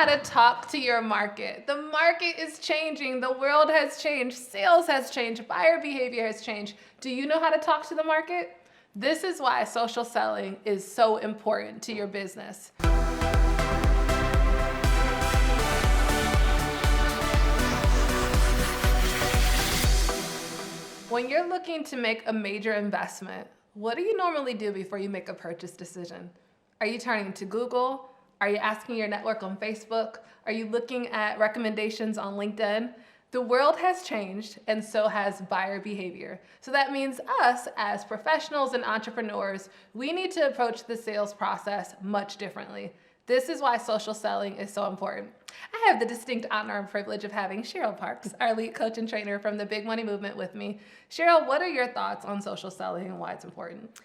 how to talk to your market. The market is changing. The world has changed. Sales has changed. Buyer behavior has changed. Do you know how to talk to the market? This is why social selling is so important to your business. When you're looking to make a major investment, what do you normally do before you make a purchase decision? Are you turning to Google? Are you asking your network on Facebook? Are you looking at recommendations on LinkedIn? The world has changed, and so has buyer behavior. So that means us as professionals and entrepreneurs, we need to approach the sales process much differently. This is why social selling is so important. I have the distinct honor and privilege of having Cheryl Parks, our lead coach and trainer from the Big Money Movement, with me. Cheryl, what are your thoughts on social selling and why it's important?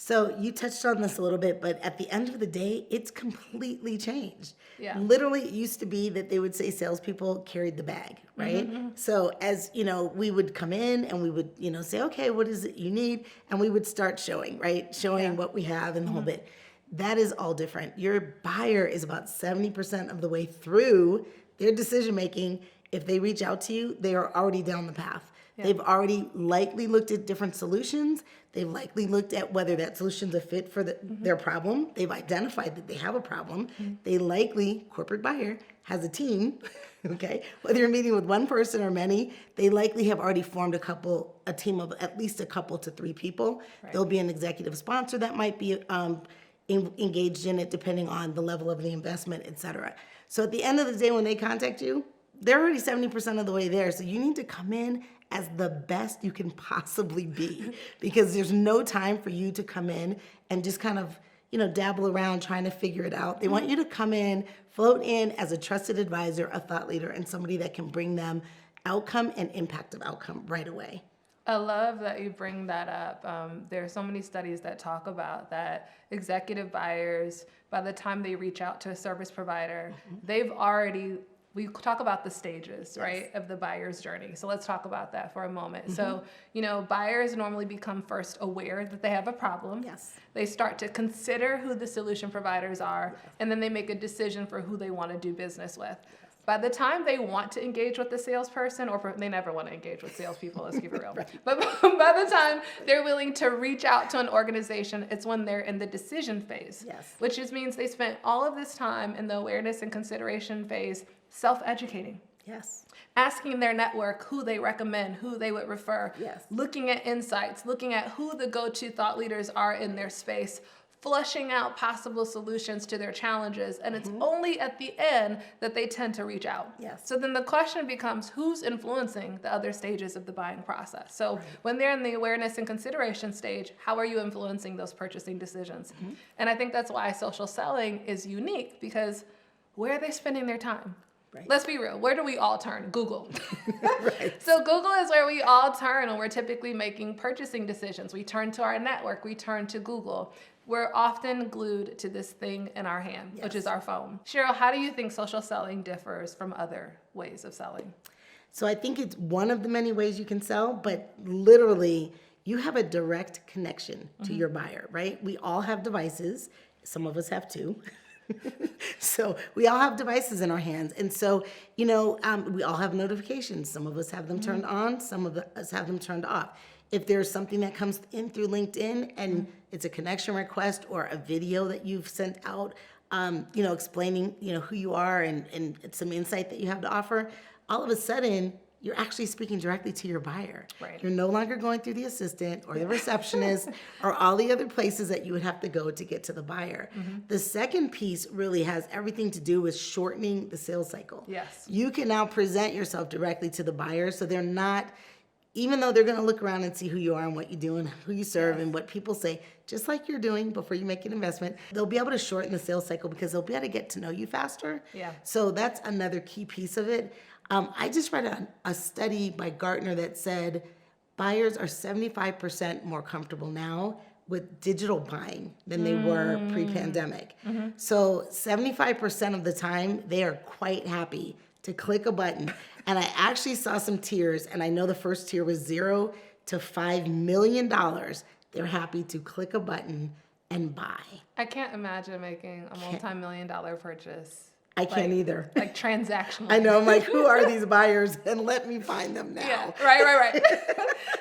So you touched on this a little bit, but at the end of the day, it's completely changed. Yeah. Literally, it used to be that they would say salespeople carried the bag, right? Mm-hmm. So as we would come in and we would, say, okay, what is it you need? And we would start showing, right? Showing what we have and the whole bit. That is all different. Your buyer is about 70% of the way through their decision making. If they reach out to you, they are already down the path. Yeah. They've already likely looked at different solutions. They've likely looked at whether that solution's a fit for their problem. They've identified that they have a problem. They likely, corporate buyer, has a team, okay? Whether you're meeting with one person or many, they likely have already formed a team of at least a couple to 3 people. Right. There'll be an executive sponsor that might be engaged in it depending on the level of the investment, et cetera. So at the end of the day, when they contact you, they're already 70% of the way there. So you need to come in as the best you can possibly be, because there's no time for you to come in and just kind of, dabble around trying to figure it out. They want you to come in, float in as a trusted advisor, a thought leader, and somebody that can bring them outcome and impact of outcome right away. I love that you bring that up. There are so many studies that talk about that executive buyers, by the time they reach out to a service provider, we talk about the stages, right, of the buyer's journey. So let's talk about that for a moment. So, buyers normally become first aware that they have a problem. Yes. They start to consider who the solution providers are, and then they make a decision for who they want to do business with. By the time they want to engage with the salesperson, they never want to engage with salespeople, let's keep it real. Right. But by the time they're willing to reach out to an organization, it's when they're in the decision phase. Yes. Which just means they spent all of this time in the awareness and consideration phase self-educating. Yes. Asking their network who they recommend, who they would refer. Yes. Looking at insights, looking at who the go-to thought leaders are in their space, flushing out possible solutions to their challenges, and it's only at the end that they tend to reach out. Yes. So then the question becomes, who's influencing the other stages of the buying process? So when they're in the awareness and consideration stage, how are you influencing those purchasing decisions? And I think that's why social selling is unique, because where are they spending their time? Right. Let's be real. Where do we all turn? Google. Right. So Google is where we all turn when we're typically making purchasing decisions. We turn to our network. We turn to Google. We're often glued to this thing in our hand, which is our phone. Cheryl, how do you think social selling differs from other ways of selling? So I think it's one of the many ways you can sell, but literally you have a direct connection to your buyer, right? We all have devices. Some of us have 2. So we all have devices in our hands. And so, we all have notifications. Some of us have them turned on. Some of us have them turned off. If there's something that comes in through LinkedIn and it's a connection request or a video that you've sent out, explaining, who you are and some insight that you have to offer, all of a sudden, you're actually speaking directly to your buyer. Right. You're no longer going through the assistant or the receptionist or all the other places that you would have to go to get to the buyer. The second piece really has everything to do with shortening the sales cycle. Yes. You can now present yourself directly to the buyer, so they're not, even though they're going to look around and see who you are and what you do and who you serve and what people say, just like you're doing before you make an investment, they'll be able to shorten the sales cycle because they'll be able to get to know you faster. Yeah. So that's another key piece of it. I just read a study by Gartner that said buyers are 75% more comfortable now with digital buying than they were pre-pandemic. So 75% of the time, they are quite happy to click a button. And I actually saw some tiers, and I know the first tier was $0 to $5 million. They're happy to click a button and buy. I can't imagine making a multi-million-dollar purchase I can't either. Like transactional. I know. I'm like, who are these buyers? And let me find them now. Yeah, right.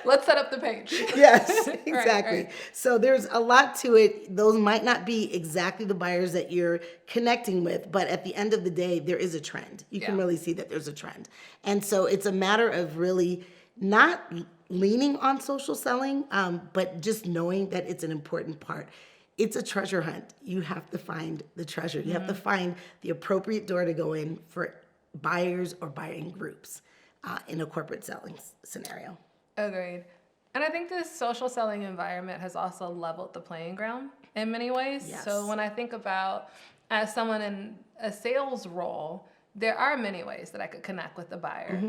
Let's set up the page. Yes, exactly. Right. So there's a lot to it. Those might not be exactly the buyers that you're connecting with, but at the end of the day, there is a trend. You can really see that there's a trend. And so it's a matter of really not leaning on social selling, but just knowing that it's an important part. It's a treasure hunt. You have to find the treasure. You have to find the appropriate door to go in for buyers or buying groups in a corporate selling scenario. Agreed. And I think this social selling environment has also leveled the playing ground in many ways. Yes. So when I think about as someone in a sales role, there are many ways that I could connect with the buyer.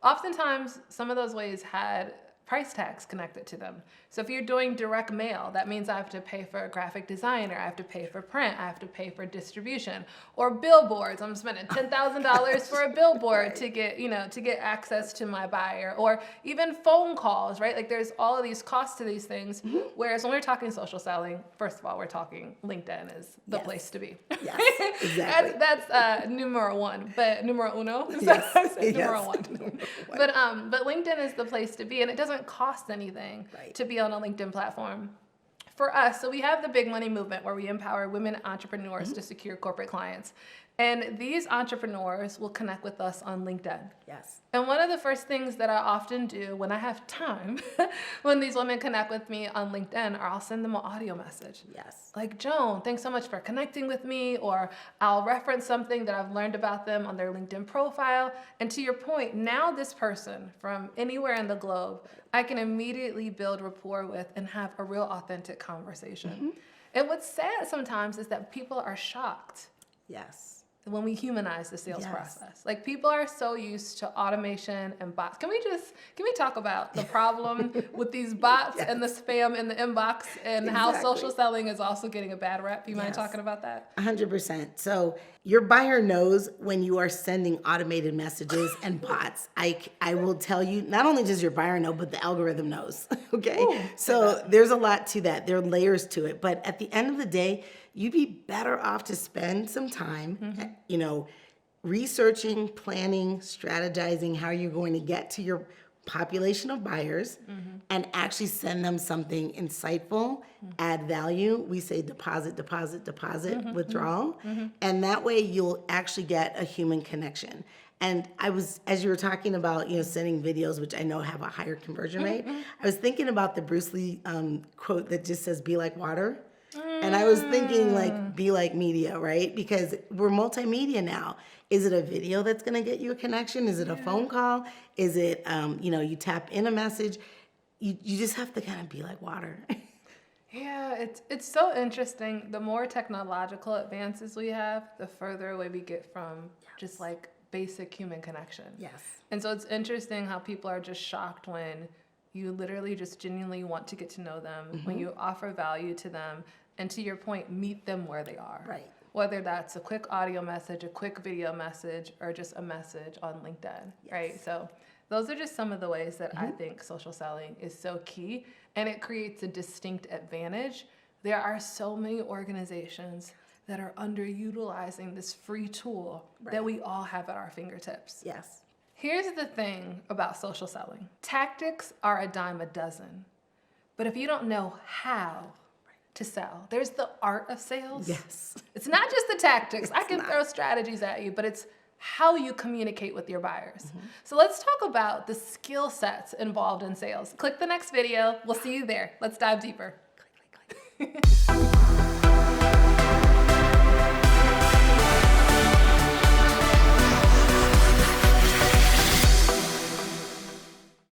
Oftentimes, some of those ways had price tags connected to them. So if you're doing direct mail, that means I have to pay for a graphic designer, I have to pay for print, I have to pay for distribution, or billboards. I'm spending $10,000 for a billboard to get access to my buyer, or even phone calls, right? Like there's all of these costs to these things. Whereas when we're talking social selling, first of all, we're talking LinkedIn is the place to be. Yes, exactly. That's numero one, but numero uno. Yes. Numero one. But LinkedIn is the place to be, and it doesn't cost anything to be on a LinkedIn platform. For us, so we have the Big Money Movement where we empower women entrepreneurs to secure corporate clients. And these entrepreneurs will connect with us on LinkedIn. Yes. And one of the first things that I often do when I have time, when these women connect with me on LinkedIn, or I'll send them an audio message. Yes. Like, Joan, thanks so much for connecting with me, or I'll reference something that I've learned about them on their LinkedIn profile. And to your point, now this person from anywhere in the globe, I can immediately build rapport with and have a real authentic conversation. And what's sad sometimes is that people are shocked Yes. when we humanize the sales process. Like people are so used to automation and bots. Can we talk about the problem with these bots and the spam in the inbox and how social selling is also getting a bad rep? You mind talking about that? 100%. So your buyer knows when you are sending automated messages and bots. I will tell you, not only does your buyer know, but the algorithm knows. Okay. Ooh, so there's a lot to that. There are layers to it. But at the end of the day, you'd be better off to spend some time, researching, planning, strategizing how you're going to get to your population of buyers and actually send them something insightful, add value. We say deposit, withdrawal. And that way you'll actually get a human connection. And as you were talking about, sending videos, which I know have a higher conversion rate, I was thinking about the Bruce Lee quote that just says, "Be like water." And I was thinking like, be like media, right? Because we're multimedia now. Is it a video that's going to get you a connection? Is it a phone call? Is it, you tap in a message? You just have to kind of be like water. Yeah, it's so interesting. The more technological advances we have, the further away we get from just like basic human connection. Yes. And so it's interesting how people are just shocked when you literally just genuinely want to get to know them, when you offer value to them, and to your point, meet them where they are. Right. Whether that's a quick audio message, a quick video message, or just a message on LinkedIn, right? So those are just some of the ways that I think social selling is so key, and it creates a distinct advantage. There are so many organizations that are underutilizing this free tool that we all have at our fingertips. Yes. Here's the thing about social selling. Tactics are a dime a dozen. But if you don't know how to sell, there's the art of sales. Yes. It's not just the tactics. I can throw strategies at you, but it's how you communicate with your buyers. So let's talk about the skill sets involved in sales. Click the next video. We'll see you there. Let's dive deeper. Click.